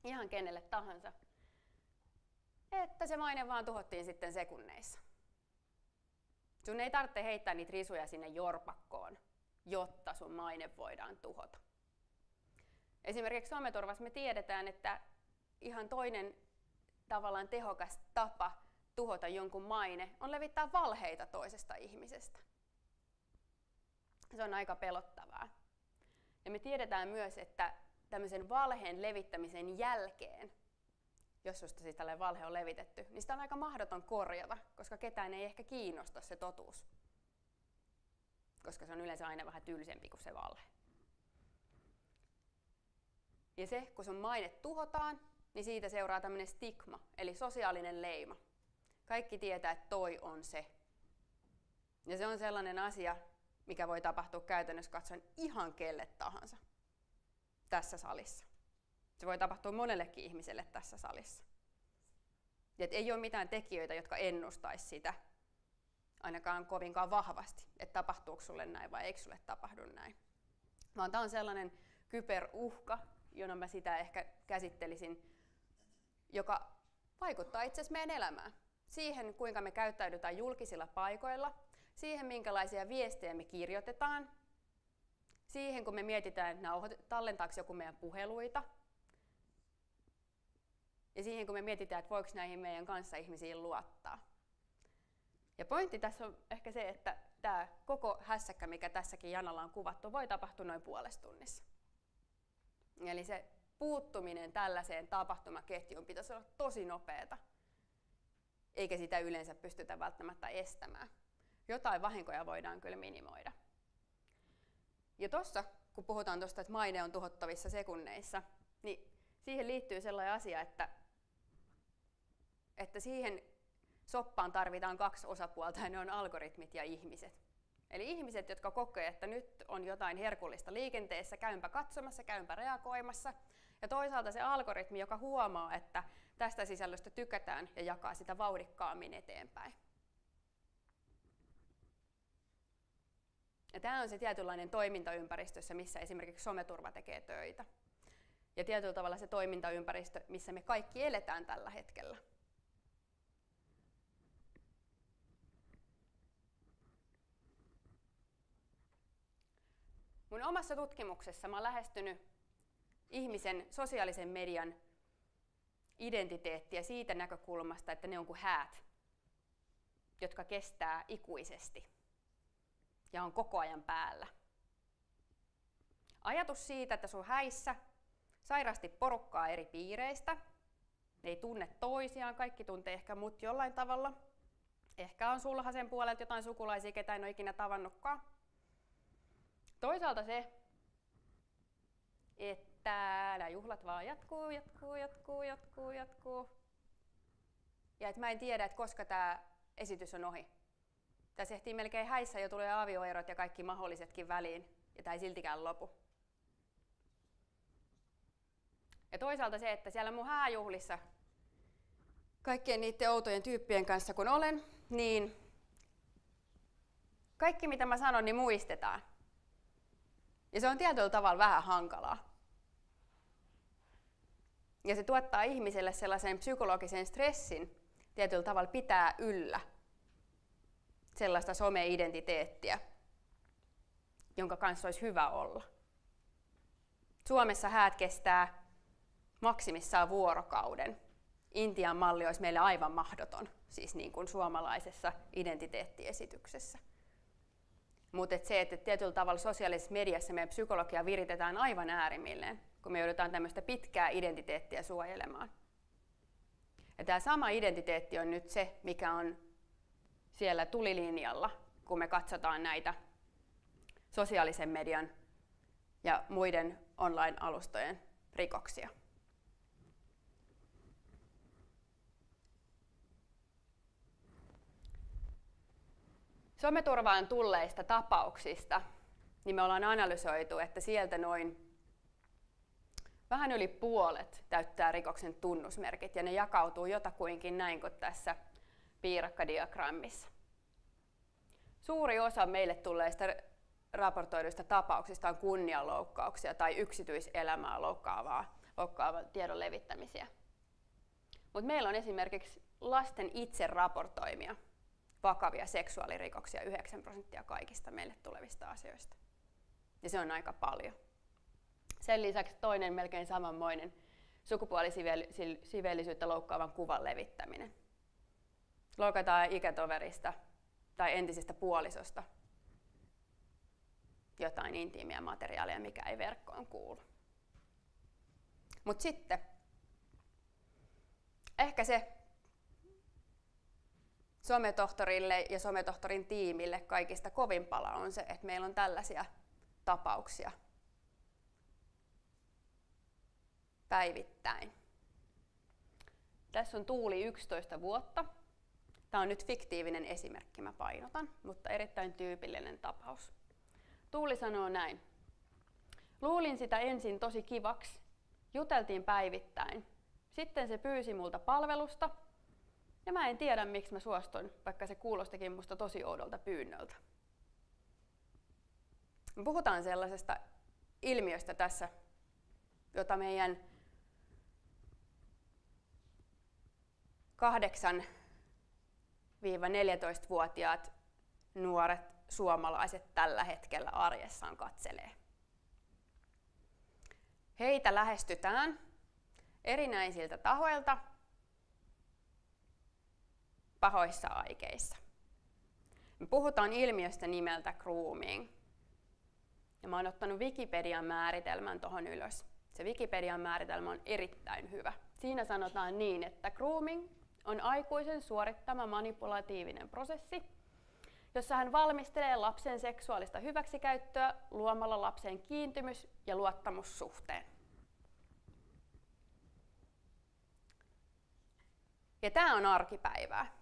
ihan kenelle tahansa. Että se maine vaan tuhottiin sitten sekunneissa. Sun ei tarvitse heittää niitä risuja sinne jorpakkoon, jotta sun maine voidaan tuhota. Esimerkiksi someturvassa me tiedetään, että ihan toinen tavallaan tehokas tapa tuhota jonkun maine on levittää valheita toisesta ihmisestä. Se on aika pelottavaa. Ja me tiedetään myös, että tämmöisen valheen levittämisen jälkeen, jos susta siis tällainen valhe on levitetty, niin sitä on aika mahdoton korjata, koska ketään ei ehkä kiinnosta se totuus. Koska se on yleensä aina vähän tylsempi kuin se valhe. Ja se, kun sun maine tuhotaan, niin siitä seuraa tämmöinen stigma, eli sosiaalinen leima. Kaikki tietää, että toi on se. Ja se on sellainen asia, mikä voi tapahtua käytännössä katsoen ihan kelle tahansa tässä salissa. Se voi tapahtua monellekin ihmiselle tässä salissa. Et ei ole mitään tekijöitä, jotka ennustaisi sitä, ainakaan kovinkaan vahvasti, että tapahtuuko sulle näin vai eikö sulle tapahdu näin. Vaan tämä on sellainen kyberuhka, jona mä sitä ehkä käsittelisin, joka vaikuttaa itse asiassa meidän elämään. Siihen, kuinka me käyttäydytään julkisilla paikoilla, siihen, minkälaisia viestejä me kirjoitetaan, siihen, kun me mietitään, että tallentaako joku meidän puheluita, ja siihen, kun me mietitään, että voiko näihin meidän kanssaihmisiin luottaa. Ja pointti tässä on ehkä se, että tämä koko hässäkkä, mikä tässäkin janalla on kuvattu, voi tapahtua noin puolessa tunnissa. Eli se puuttuminen tällaiseen tapahtumaketjuun pitäisi olla tosi nopeata, eikä sitä yleensä pystytä välttämättä estämään. Jotain vahinkoja voidaan kyllä minimoida. Ja tuossa, kun puhutaan tuosta, että maine on tuhottavissa sekunneissa, niin siihen liittyy sellainen asia, että siihen soppaan tarvitaan kaksi osapuolta, ja ne on algoritmit ja ihmiset. Eli ihmiset, jotka kokee, että nyt on jotain herkullista liikenteessä, käympä katsomassa, käympä reagoimassa. Ja toisaalta se algoritmi, joka huomaa, että tästä sisällöstä tykätään ja jakaa sitä vauhdikkaammin eteenpäin. Ja tämä on se tietynlainen toimintaympäristössä, missä esimerkiksi someturva tekee töitä. Ja tietyllä tavalla se toimintaympäristö, missä me kaikki eletään tällä hetkellä. Mun omassa tutkimuksessa mä oon lähestynyt ihmisen sosiaalisen median identiteettiä siitä näkökulmasta, että ne on kuin häät, jotka kestää ikuisesti ja on koko ajan päällä. Ajatus siitä, että sun häissä sairaasti porukkaa eri piireistä, ne ei tunne toisiaan, kaikki tuntee ehkä mut jollain tavalla. Ehkä on sulhasen puolelta jotain sukulaisia, ketä en ole ikinä tavannutkaan. Toisaalta se, että nämä juhlat vaan jatkuu. Ja että mä en tiedä, että koska tämä esitys on ohi. Tässä ehtii melkein häissä jo tulee avioerot ja kaikki mahdollisetkin väliin, ja tämä ei siltikään lopu. Ja toisaalta se, että siellä mun hääjuhlissa kaikkien niiden outojen tyyppien kanssa kun olen, niin kaikki mitä mä sanon, niin muistetaan. Ja se on tietyllä tavalla vähän hankalaa. Ja se tuottaa ihmiselle sellaisen psykologisen stressin tietyllä tavalla pitää yllä sellaista some-identiteettiä, jonka kanssa olisi hyvä olla. Suomessa häät kestää maksimissaan vuorokauden. Intian malli olisi meille aivan mahdoton, siis niin kuin suomalaisessa identiteettiesityksessä. Mutta se, että tietyllä tavalla sosiaalisessa mediassa meidän psykologia viritetään aivan äärimmilleen, kun me joudutaan tämmöistä pitkää identiteettiä suojelemaan. Ja tämä sama identiteetti on nyt se, mikä on siellä tulilinjalla, kun me katsotaan näitä sosiaalisen median ja muiden online-alustojen rikoksia. Someturvaan tulleista tapauksista niin me ollaan analysoitu, että sieltä noin vähän yli puolet täyttää rikoksen tunnusmerkit, ja ne jakautuu jotakuinkin näin kuin tässä piirakkadiagrammissa. Suuri osa meille tulleista raportoiduista tapauksista on kunnianloukkauksia tai yksityiselämää loukkaavan tiedon levittämisiä. Mutta meillä on esimerkiksi lasten itse raportoimia vakavia seksuaalirikoksia 9% kaikista meille tulevista asioista. Ja se on aika paljon. Sen lisäksi toinen melkein samanmoinen sukupuolisiveellisyyttä loukkaavan kuvan levittäminen. Loukataan ikätoverista tai entisestä puolisosta jotain intiimiä materiaalia, mikä ei verkkoon kuulu. Mutta sitten ehkä se sometohtorille ja sometohtorin tiimille kaikista kovin pala on se, että meillä on tällaisia tapauksia päivittäin. Tässä on Tuuli 11 vuotta. Tämä on nyt fiktiivinen esimerkki, mä painotan, mutta erittäin tyypillinen tapaus. Tuuli sanoo näin. Luulin sitä ensin tosi kivaksi, juteltiin päivittäin. Sitten se pyysi multa palvelusta, ja mä en tiedä miksi mä suostuin, vaikka se kuulostikin musta tosi oudolta pyynnöltä. Me puhutaan sellaisesta ilmiöstä tässä, jota meidän 8–14-vuotiaat nuoret suomalaiset tällä hetkellä arjessaan katselee. Heitä lähestytään erinäisiltä tahoilta pahoissa aikeissa. Me puhutaan ilmiöstä nimeltä grooming. Ja mä oon ottanut Wikipedian määritelmän tuohon ylös. Se Wikipedian määritelmä on erittäin hyvä. Siinä sanotaan niin, että grooming on aikuisen suorittama manipulatiivinen prosessi, jossa hän valmistelee lapsen seksuaalista hyväksikäyttöä luomalla lapseen kiintymys- ja luottamussuhteen. Ja tämä on arkipäivää.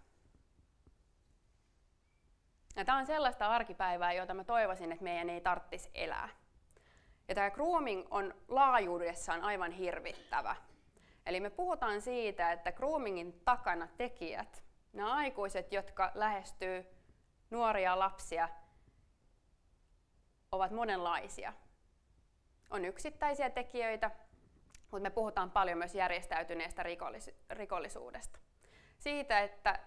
Ja tämä on sellaista arkipäivää, jota mä toivoisin, että meidän ei tarvitsisi elää. Ja tämä grooming on laajuudessaan aivan hirvittävä. Eli me puhutaan siitä, että groomingin takana tekijät, nämä aikuiset, jotka lähestyy nuoria lapsia, ovat monenlaisia. On yksittäisiä tekijöitä, mutta me puhutaan paljon myös järjestäytyneestä rikollisuudesta. Siitä, että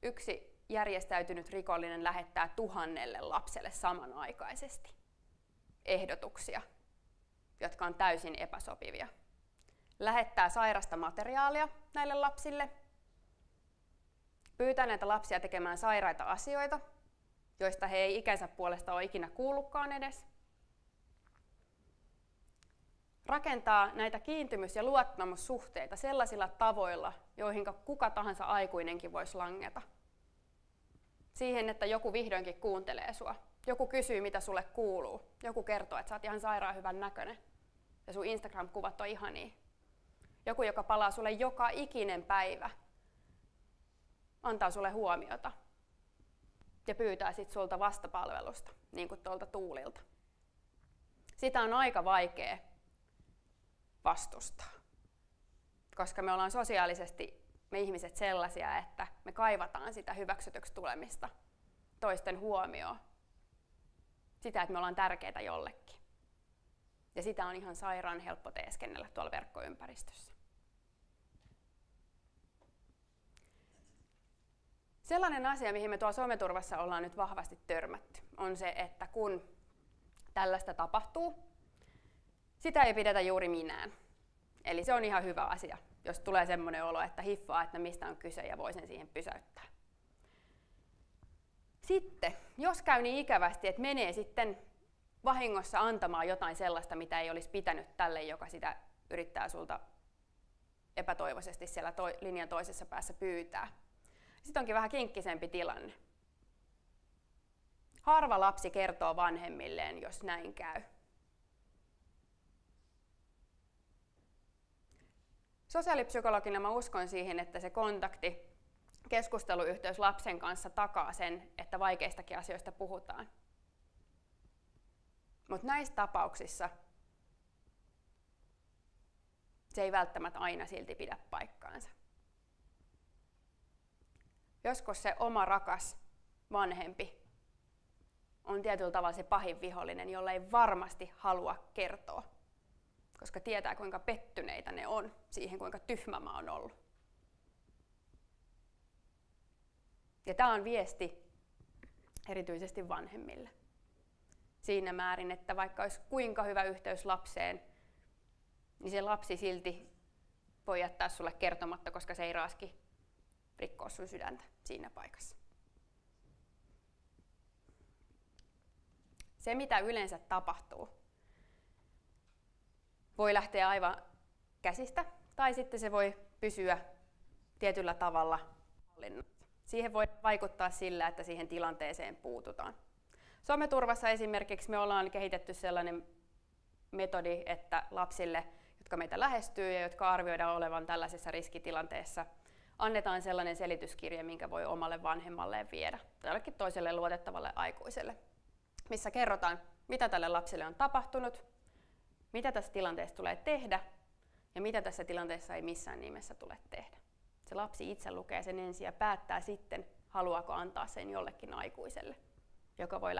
yksi järjestäytynyt rikollinen lähettää 1000 lapselle samanaikaisesti ehdotuksia, jotka on täysin epäsopivia. Lähettää sairasta materiaalia näille lapsille, pyytää näitä lapsia tekemään sairaita asioita, joista he ei ikänsä puolesta ole ikinä kuullutkaan edes. Rakentaa näitä kiintymys- ja luottamussuhteita sellaisilla tavoilla, joihin kuka tahansa aikuinenkin voisi langeta. Siihen, että joku vihdoinkin kuuntelee sua. Joku kysyy, mitä sulle kuuluu. Joku kertoo, että sä oot ihan sairaan hyvän näköinen. Ja sun Instagram-kuvat on ihania. Joku, joka palaa sulle joka ikinen päivä. Antaa sulle huomiota. Ja pyytää sit sulta vastapalvelusta, niin kuin tuolta Tuulilta. Sitä on aika vaikea vastustaa. Koska me ollaan sosiaalisesti me ihmiset sellaisia, että me kaivataan sitä hyväksytyksi tulemista, toisten huomioon. Sitä, että me ollaan tärkeitä jollekin. Ja sitä on ihan sairaan helppo teeskennellä tuolla verkkoympäristössä. Sellainen asia, mihin me tuolla someturvassa ollaan nyt vahvasti törmätty, on se, että kun tällaista tapahtuu, sitä ei pidetä juuri minään. Eli se on ihan hyvä asia, jos tulee semmoinen olo, että hiffaa, että mistä on kyse ja voi sen siihen pysäyttää. Sitten, jos käy niin ikävästi, että menee sitten vahingossa antamaan jotain sellaista, mitä ei olisi pitänyt tälle, joka sitä yrittää sulta epätoivoisesti siellä linjan toisessa päässä pyytää. Sitten onkin vähän kinkkisempi tilanne. Harva lapsi kertoo vanhemmilleen, jos näin käy. Sosiaalipsykologina mä uskon siihen, että se kontakti, keskusteluyhteys lapsen kanssa takaa sen, että vaikeistakin asioista puhutaan. Mutta näissä tapauksissa se ei välttämättä aina silti pidä paikkaansa. Joskus se oma rakas vanhempi on tietyllä tavalla se pahin vihollinen, jolla ei varmasti halua kertoa, koska tietää, kuinka pettyneitä ne on siihen, kuinka tyhmä mä oon ollut. Ja tämä on viesti erityisesti vanhemmille. Siinä määrin, että vaikka olisi kuinka hyvä yhteys lapseen, niin se lapsi silti voi jättää sulle kertomatta, koska se ei raaski rikkoa sun sydäntä siinä paikassa. Se, mitä yleensä tapahtuu, voi lähteä aivan käsistä, tai sitten se voi pysyä tietyllä tavalla hallinnassa. Siihen voi vaikuttaa sillä, että siihen tilanteeseen puututaan. Someturvassa esimerkiksi me ollaan kehitetty sellainen metodi, että lapsille, jotka meitä lähestyy ja jotka arvioidaan olevan tällaisessa riskitilanteessa, annetaan sellainen selityskirje, minkä voi omalle vanhemmalleen viedä tai jollekin toiselle luotettavalle aikuiselle, missä kerrotaan, mitä tälle lapselle on tapahtunut, mitä tässä tilanteessa tulee tehdä ja mitä tässä tilanteessa ei missään nimessä tule tehdä. Se lapsi itse lukee sen ensin ja päättää sitten, haluaako antaa sen jollekin aikuiselle, joka voi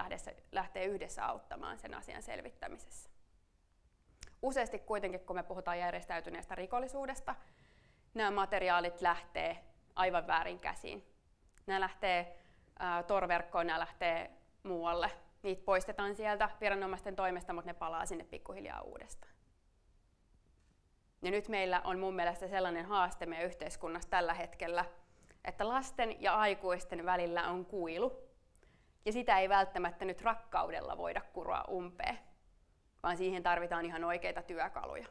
lähteä yhdessä auttamaan sen asian selvittämisessä. Useasti kuitenkin, kun me puhutaan järjestäytyneestä rikollisuudesta, nämä materiaalit lähtee aivan väärin käsiin. Nämä lähtee torverkkoon, nämä lähtee muualle. Niitä poistetaan sieltä viranomaisten toimesta, mutta ne palaa sinne pikkuhiljaa uudestaan. Ja nyt meillä on mun mielestä sellainen haaste meidän yhteiskunnassa tällä hetkellä, että lasten ja aikuisten välillä on kuilu, ja sitä ei välttämättä nyt rakkaudella voida kuroa umpeen, vaan siihen tarvitaan ihan oikeita työkaluja.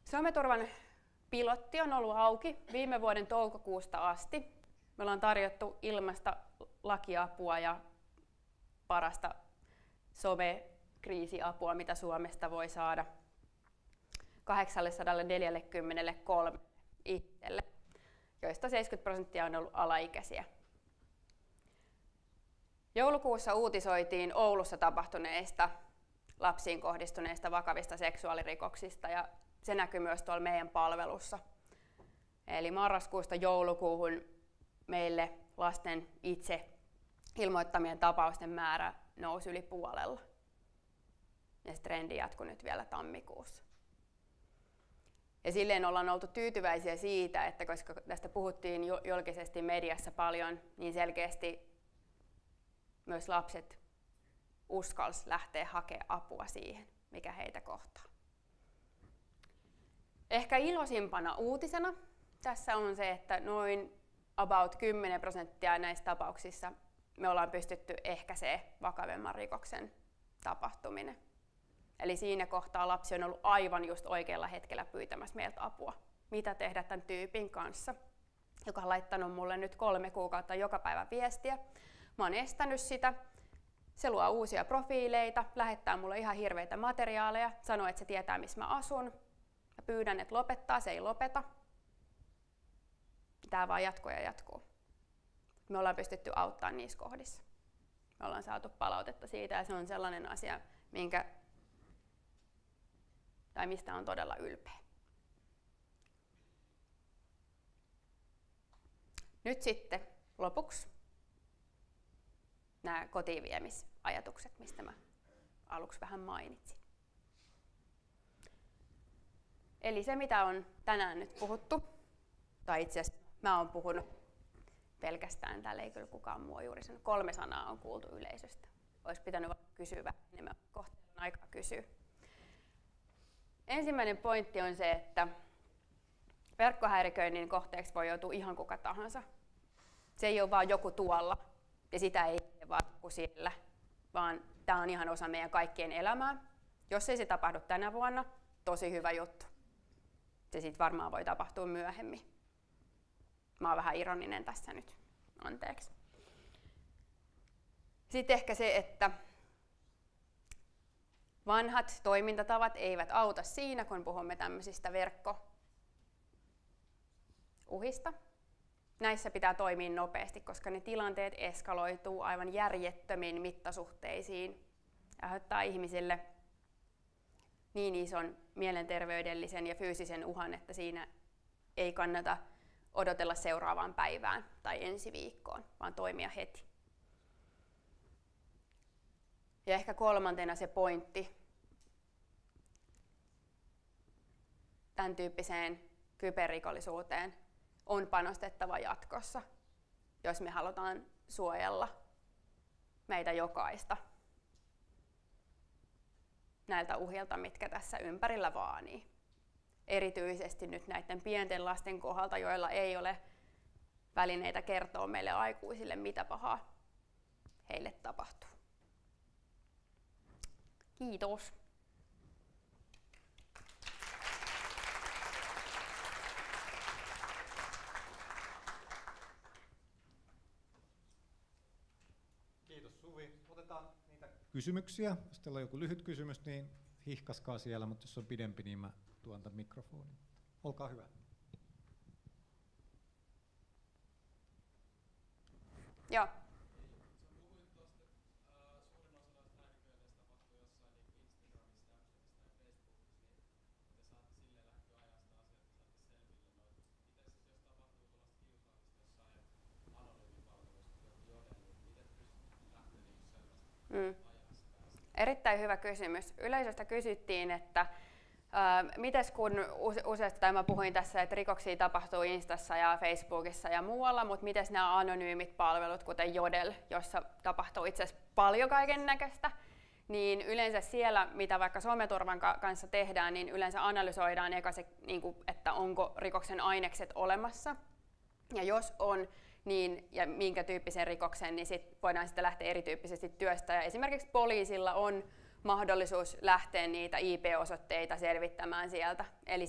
Someturvan pilotti on ollut auki viime vuoden toukokuusta asti. Me ollaan tarjottu ilmaista lakiapua ja parasta some-kriisiapua, mitä Suomesta voi saada 843 itselle, joista 70% on ollut alaikäisiä. Joulukuussa uutisoitiin Oulussa tapahtuneista lapsiin kohdistuneista vakavista seksuaalirikoksista ja se näkyy myös tuolla meidän palvelussa. Eli marraskuusta joulukuuhun meille lasten itse ilmoittamien tapausten määrä nousi yli puolella. Ja se trendi jatkui nyt vielä tammikuussa. Ja silleen ollaan oltu tyytyväisiä siitä, että koska tästä puhuttiin julkisesti mediassa paljon, niin selkeästi myös lapset uskalsi lähteä hakemaan apua siihen, mikä heitä kohtaa. Ehkä iloisimpana uutisena tässä on se, että noin about 10% näistä tapauksissa me ollaan pystytty ehkäisemään vakavemman rikoksen tapahtuminen. Eli siinä kohtaa lapsi on ollut aivan just oikealla hetkellä pyytämässä meiltä apua. Mitä tehdä tämän tyypin kanssa, joka on laittanut mulle nyt 3 kuukautta joka päivä viestiä. Mä oon estänyt sitä. Se luo uusia profiileita, lähettää mulle ihan hirveitä materiaaleja, sanoo, että se tietää, missä mä asun. Ja pyydän, että lopettaa, se ei lopeta. Tää vaan jatkuu ja jatkuu. Me ollaan pystytty auttamaan niissä kohdissa. Me ollaan saatu palautetta siitä ja se on sellainen asia, mistä on todella ylpeä. Nyt sitten lopuksi nämä kotiinviemisajatukset, mistä mä aluksi vähän mainitsin. Eli se, mitä on tänään nyt puhuttu, tai itse asiassa mä oon puhunut pelkästään, täällä ei kyllä kukaan muu juuri sanonut, 3 sanaa on kuultu yleisöstä. Olisi pitänyt kysyä enemmän kohtelun aikaa kysyä. Ensimmäinen pointti on se, että verkkohäiriköinnin kohteeksi voi joutua ihan kuka tahansa. Se ei ole vaan joku tuolla ja sitä ei ole vaan joku siellä, vaan tämä on ihan osa meidän kaikkien elämää. Jos ei se tapahdu tänä vuonna, tosi hyvä juttu. Se sitten varmaan voi tapahtua myöhemmin. Mä oon vähän ironinen tässä nyt, anteeksi. Sitten ehkä se, että vanhat toimintatavat eivät auta siinä, kun puhumme tämmöisistä verkkouhista. Näissä pitää toimia nopeasti, koska ne tilanteet eskaloituu aivan järjettömiin mittasuhteisiin. Aiheuttaa ihmisille niin ison mielenterveydellisen ja fyysisen uhan, että siinä ei kannata odotella seuraavaan päivään tai ensi viikkoon, vaan toimia heti. Ja ehkä kolmantena se pointti tämän tyyppiseen kyberrikollisuuteen on panostettava jatkossa, jos me halutaan suojella meitä jokaista näiltä uhilta, mitkä tässä ympärillä vaanii. Erityisesti nyt näiden pienten lasten kohdalta, joilla ei ole välineitä kertoa meille aikuisille, mitä pahaa heille tapahtuu. Kiitos. Kiitos Suvi. Otetaan niitä kysymyksiä. Jos teillä on joku lyhyt kysymys, niin hihkaskaa siellä, mutta jos on pidempi, niin mä tuon tämän mikrofonin. Olkaa hyvä. Joo. Erittäin hyvä kysymys. Yleisöstä kysyttiin, että mites kun useasti, tai mä puhuin tässä, että rikoksia tapahtuu Instassa ja Facebookissa ja muualla, mutta mites nämä anonyymit palvelut, kuten Jodel, jossa tapahtuu itse asiassa paljon kaiken näköistä, niin yleensä siellä, mitä vaikka someturvan kanssa tehdään, niin yleensä analysoidaan eka se, että onko rikoksen ainekset olemassa. Ja jos on, niin, ja minkä tyyppisen rikoksen, niin voidaan sitten lähteä erityyppisesti työstä. Ja esimerkiksi poliisilla on mahdollisuus lähteä niitä IP-osoitteita selvittämään sieltä. Eli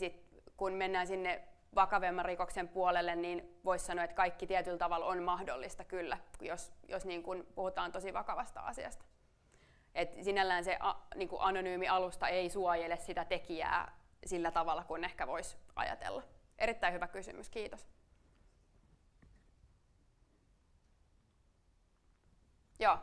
kun mennään sinne vakavemman rikoksen puolelle, niin voisi sanoa, että kaikki tietyllä tavalla on mahdollista kyllä, jos niin kun puhutaan tosi vakavasta asiasta. Et sinällään se anonyymi alusta ei suojele sitä tekijää sillä tavalla, kun ehkä voisi ajatella. Erittäin hyvä kysymys, kiitos. Joo.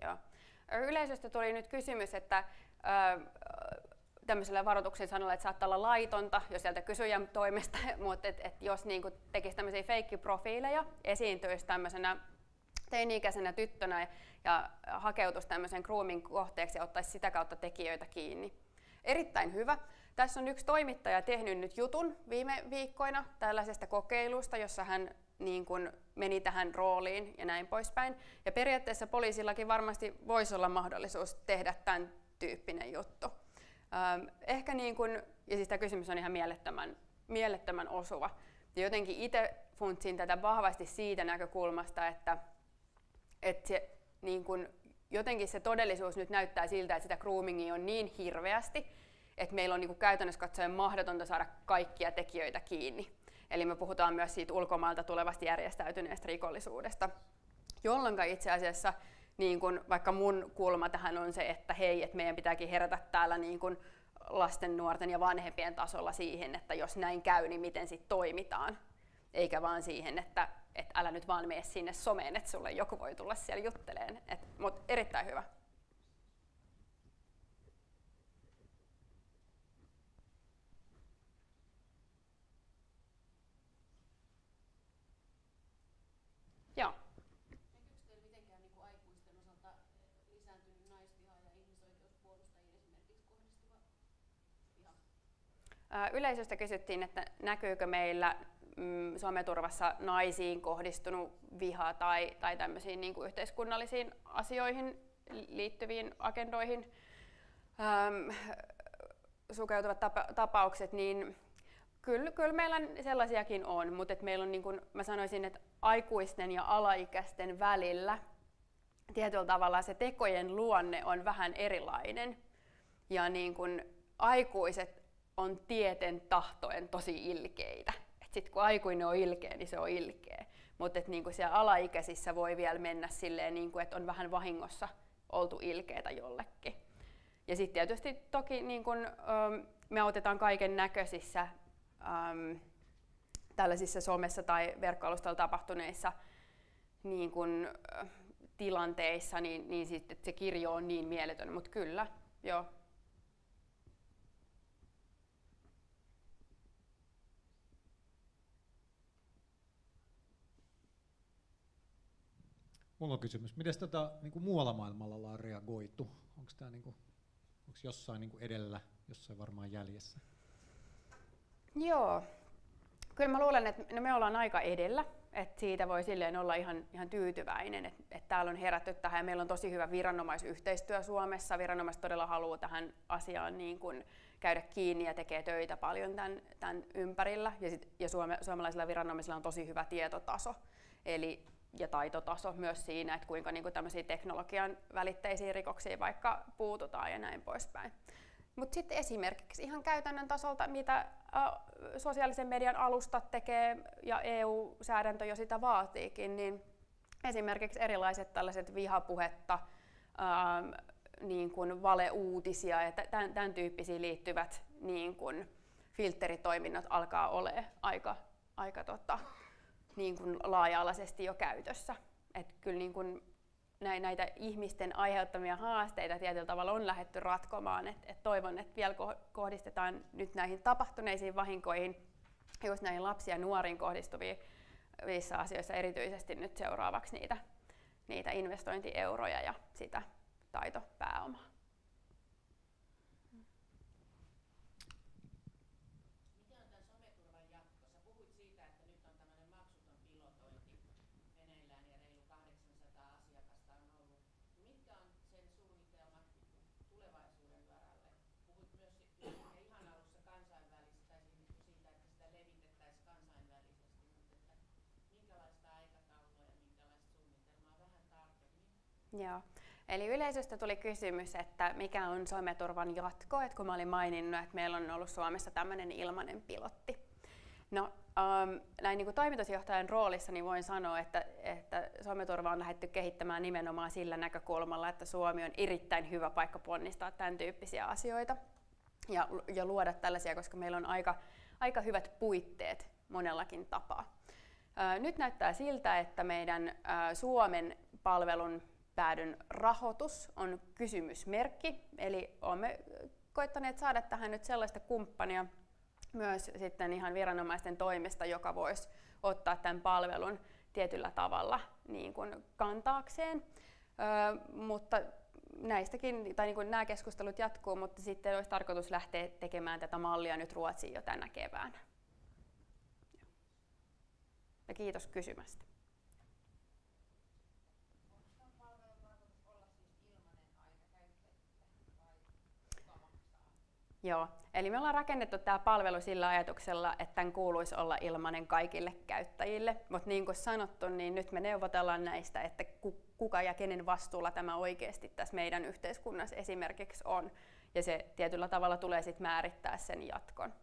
Joo. Yleisöstä tuli nyt kysymys, että tämmöisellä varoituksen sanalla, että saattaa olla laitonta, jos sieltä kysyjän toimesta, mutta jos niin tekisi tämmöisiä feikkiprofiileja, esiintyisi tämmöisenä teini-ikäisenä tyttönä ja hakeutuisi tämmöisen grooming kohteeksi ja ottaisi sitä kautta tekijöitä kiinni. Erittäin hyvä. Tässä on yksi toimittaja tehnyt nyt jutun viime viikkoina tällaisesta kokeilusta, jossa hän niin kuin meni tähän rooliin ja näin poispäin. Ja periaatteessa poliisillakin varmasti voisi olla mahdollisuus tehdä tämän tyyppinen juttu. Ehkä niin kuin, ja siis tämä kysymys on ihan mielettömän osuva. Ja jotenkin itse funtsin tätä vahvasti siitä näkökulmasta, että se, niin kuin, jotenkin se todellisuus nyt näyttää siltä, että sitä groomingia on niin hirveästi, että meillä on niin kuin käytännössä katsoen mahdotonta saada kaikkia tekijöitä kiinni. Eli me puhutaan myös siitä ulkomailta tulevasta järjestäytyneestä rikollisuudesta, jolloin itse asiassa niin kun, vaikka mun kulma tähän on se, että hei, että meidän pitääkin herätä täällä niin kun lasten, nuorten ja vanhempien tasolla siihen, että jos näin käy, niin miten sitten toimitaan. Eikä vaan siihen, että älä nyt vaan mene sinne someen, että sulle joku voi tulla siellä jutteleen. Mutta erittäin hyvä. Yleisöstä kysyttiin, että näkyykö meillä someturvassa naisiin kohdistunut viha tai tämmöisiin niin kuin yhteiskunnallisiin asioihin liittyviin agendoihin sukeutuvat tapaukset, niin kyllä meillä sellaisiakin on, mutta meillä on, niin kuin mä sanoisin, että aikuisten ja alaikäisten välillä tietyllä tavalla se tekojen luonne on vähän erilainen. Ja niin kuin aikuiset on tieten tahtoen tosi ilkeitä. Sitten kun aikuinen on ilkeä, niin se on ilkeä. Mutta niin siellä alaikäisissä voi vielä mennä silleen, niin kuin, että on vähän vahingossa oltu ilkeitä jollekin. Ja sitten tietysti toki niin kun, me autetaan kaiken näköisissä tällaisissa somessa tai verkkoalustalla tapahtuneissa niin kun, tilanteissa, niin sitten se kirjo on niin mieletön, mutta kyllä, joo. Mulla on kysymys. Miten niin muualla maailmalla ollaan reagoitu? Onko tämä niin jossain niin edellä, jossain varmaan jäljessä? Joo. Kyllä mä luulen, että me ollaan aika edellä. Että siitä voi silleen olla ihan tyytyväinen, että täällä on herätty tähän ja meillä on tosi hyvä viranomaisyhteistyö Suomessa. Viranomaiset todella haluaa tähän asiaan niin kuin käydä kiinni ja tekee töitä paljon tämän ympärillä. Ja suomalaisilla viranomaisilla on tosi hyvä tietotaso ja taitotaso myös siinä, että kuinka niin kuin tämmöisiä teknologian välitteisiin rikoksiin vaikka puututaan ja näin poispäin. Mutta sitten esimerkiksi ihan käytännön tasolta, mitä sosiaalisen median alustat tekee ja EU-säädäntö jo sitä vaatiikin, niin esimerkiksi erilaiset tällaiset vihapuhetta, niin kuin valeuutisia ja tämän tyyppisiin liittyvät niin kuin filteritoiminnot alkaa olemaan aika niin kuin laaja-alaisesti jo käytössä. Et kyllä niin kuin näitä ihmisten aiheuttamia haasteita tietyllä tavalla on lähdetty ratkomaan. Et toivon, että vielä kohdistetaan nyt näihin tapahtuneisiin vahinkoihin, just näihin lapsiin ja nuoriin kohdistuvissa asioissa erityisesti nyt seuraavaksi niitä investointieuroja ja sitä taitopääomaa. Joo. Eli yleisöstä tuli kysymys, että mikä on someturvan jatko, että kun mä olin maininnut, että meillä on ollut Suomessa tämmöinen ilmainen pilotti. No, näin niin kuin toimitusjohtajan roolissa niin voin sanoa, että someturva on lähdetty kehittämään nimenomaan sillä näkökulmalla, että Suomi on erittäin hyvä paikka ponnistaa tämän tyyppisiä asioita ja luoda tällaisia, koska meillä on aika hyvät puitteet monellakin tapaa. Nyt näyttää siltä, että meidän Suomen palvelun päädyn rahoitus on kysymysmerkki, eli olemme koittaneet saada tähän nyt sellaista kumppania myös sitten ihan viranomaisten toimesta, joka voisi ottaa tämän palvelun tietyllä tavalla niin kuin kantaakseen, mutta näistäkin, tai niin kuin nämä keskustelut jatkuu, mutta sitten olisi tarkoitus lähteä tekemään tätä mallia nyt Ruotsiin jo tänä keväänä. Ja kiitos kysymästä. Joo, eli me ollaan rakennettu tämä palvelu sillä ajatuksella, että tämän kuuluisi olla ilmainen kaikille käyttäjille, mutta niin kuin sanottu, niin nyt me neuvotellaan näistä, että kuka ja kenen vastuulla tämä oikeasti tässä meidän yhteiskunnassa esimerkiksi on, ja se tietyllä tavalla tulee sitten määrittää sen jatkon.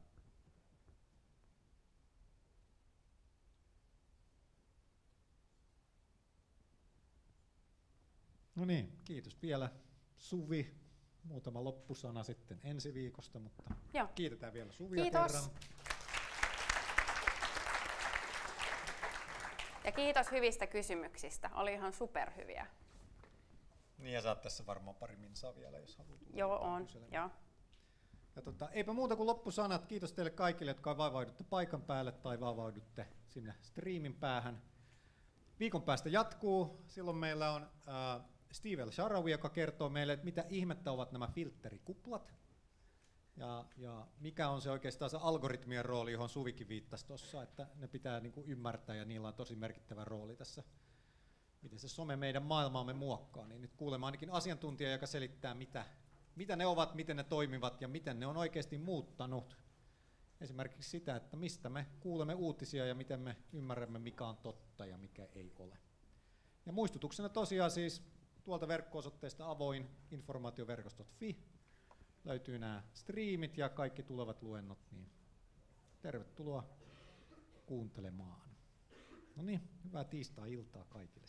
No niin, kiitos vielä Suvi. Muutama loppusana sitten ensi viikosta, mutta joo. Kiitetään vielä Suvia kerran. Ja kiitos hyvistä kysymyksistä, oli ihan superhyviä. Niin ja saat tässä varmaan pari minsaa vielä, jos haluat. Joo, on. Joo. Ja eipä muuta kuin loppusanat. Kiitos teille kaikille, jotka vaivaudutte paikan päälle tai vaivaudutte sinne striimin päähän. Viikon päästä jatkuu. Silloin meillä on Steve El Sharawi, joka kertoo meille, että mitä ihmettä ovat nämä filterikuplat. Ja mikä on se oikeastaan se algoritmien rooli, johon Suvikin viittasi tuossa, että ne pitää niin kuin ymmärtää ja niillä on tosi merkittävä rooli tässä, miten se some meidän maailmaamme muokkaa. Niin nyt kuulemme ainakin asiantuntija, joka selittää, mitä ne ovat, miten ne toimivat ja miten ne on oikeasti muuttanut. Esimerkiksi sitä, että mistä me kuulemme uutisia ja miten me ymmärrämme, mikä on totta ja mikä ei ole. Ja muistutuksena tosiaan siis tuolta verkko-osoitteesta avoininformaatioverkosto.fi löytyy nämä striimit ja kaikki tulevat luennot, niin tervetuloa kuuntelemaan. No niin, hyvää tiistai-iltaa kaikille.